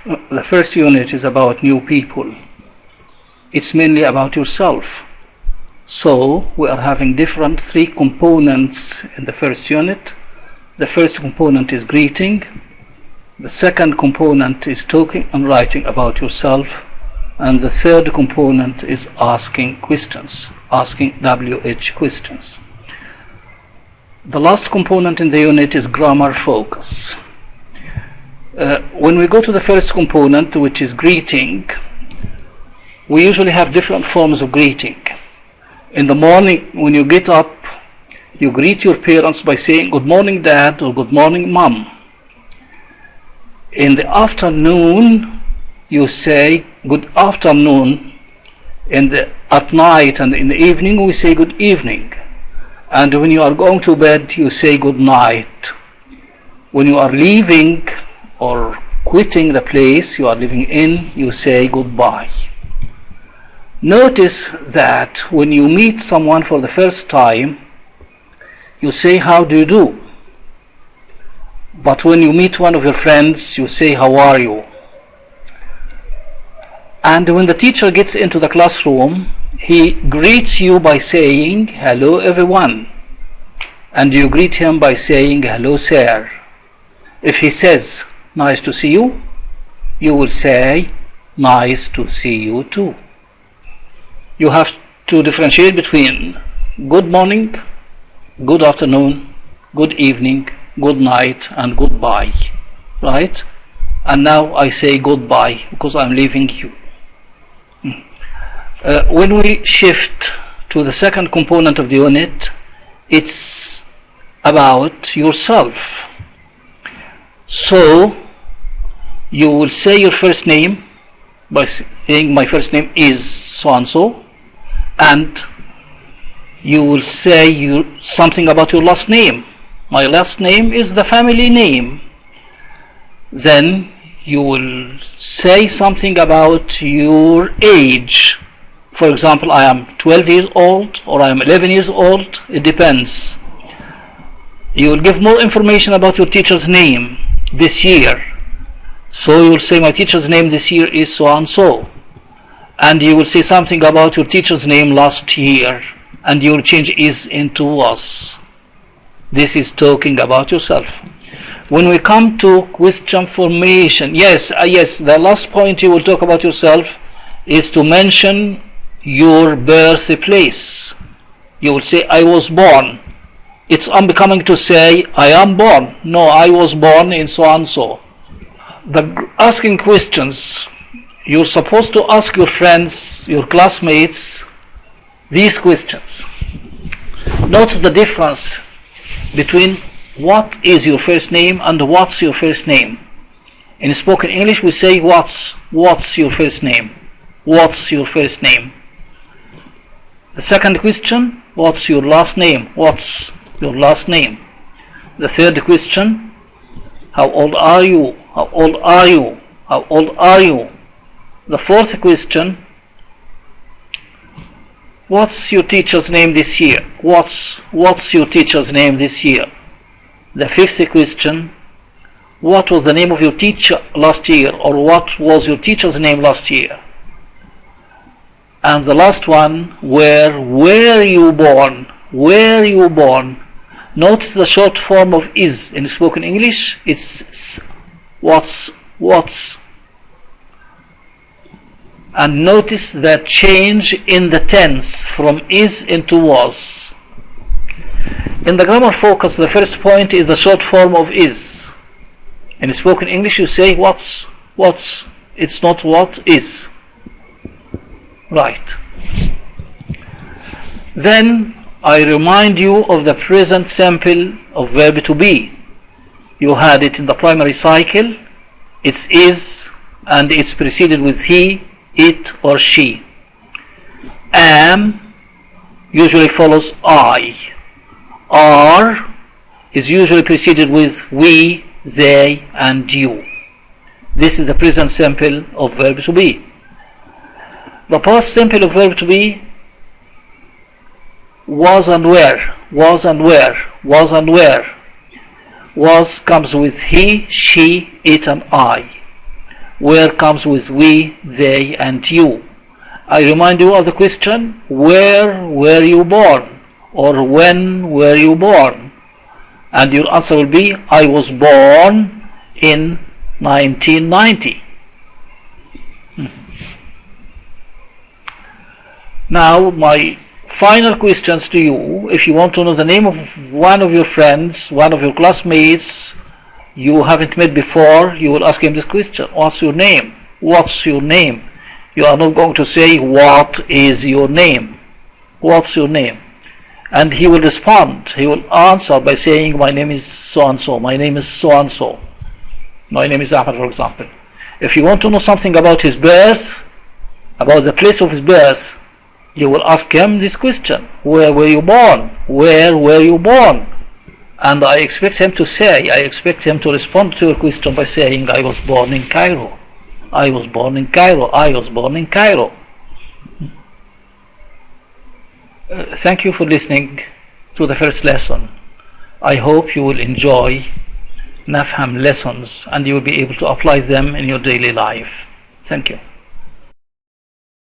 The first unit is about new people. It's mainly about yourself. So we are having different three components in the first unit. The first component is greeting. The second component is talking and writing about yourself. And the third component is asking questions, asking WH questions. The last component in the unit is grammar focus. When we go to the first component, which is greeting, we usually have different forms of greeting. In the morning, when you get up, you greet your parents by saying good morning dad or good morning mom. In the afternoon, you say good afternoon. At night and in the evening, we say good evening. And when you are going to bed, you say good night. When you are leaving or quitting the place you are living in, you say goodbye. Notice that when you meet someone for the first time, you say how do you do. But when you meet one of your friends, you say how are you. And when the teacher gets into the classroom, he greets you by saying hello everyone, and you greet him by saying hello sir. If he says nice to see you, you will say nice to see you too. You have to differentiate between good morning, good afternoon, good evening, good night and goodbye, right? And now I say goodbye because I'm leaving you. When we shift to the second component of the unit, it's about yourself. So you will say your first name by saying my first name is so and so, and you will say something about your last name. My last name is the family name. Then you will say something about your age. For example, I am 12 years old or I am 11 years old. It depends. You will give more information about your teacher's name this year. So you will say my teacher's name this year is so and so. And you will say something about your teacher's name last year. And you will change is into was. This is talking about yourself. When we come to question formation, yes, the last point you will talk about yourself is to mention your birthplace. You will say I was born. It's unbecoming to say I am born. No, I was born in so and so. The asking questions, you're supposed to ask your friends, your classmates, these questions. Notice the difference between what is your first name and what's your first name. In spoken English we say what's your first name. What's your first name? The second question, what's your last name? What's your last name? The third question, how old are you? How old are you? How old are you? The fourth question, what's your teacher's name this year? What's your teacher's name this year? The fifth question, what was the name of your teacher last year, or what was your teacher's name last year? And the last one, where were you born? Where you born? Notice the short form of is in spoken English. It's what's. And notice that change in the tense from is into was. In the grammar focus, the first point is the short form of is. In spoken English, you say what's. It's not what is. Right. Then I remind you of the present simple of verb to be. You had it in the primary cycle. It's is and it's preceded with he, it or she. Am usually follows I. Are is usually preceded with we, they and you. This is the present simple of verb to be. The past simple of verb to be was and were, was and were, was and were. Was comes with he, she, it and I. Where comes with we, they, and you. I remind you of the question, where were you born? Or when were you born? And your answer will be, I was born in 1990. Now, my final questions to you. If you want to know the name of one of your friends, one of your classmates you haven't met before, you will ask him this question. What's your name? What's your name? You are not going to say, what is your name? What's your name? And he will respond. He will answer by saying, my name is so-and-so. My name is so-and-so. My name is Ahmed, for example. If you want to know something about his birth, about the place of his birth, you will ask him this question. Where were you born? Where were you born? And I expect him to respond to your question by saying, I was born in Cairo. I was born in Cairo. I was born in Cairo. Thank you for listening to the first lesson. I hope you will enjoy Nafham lessons and you will be able to apply them in your daily life. Thank you.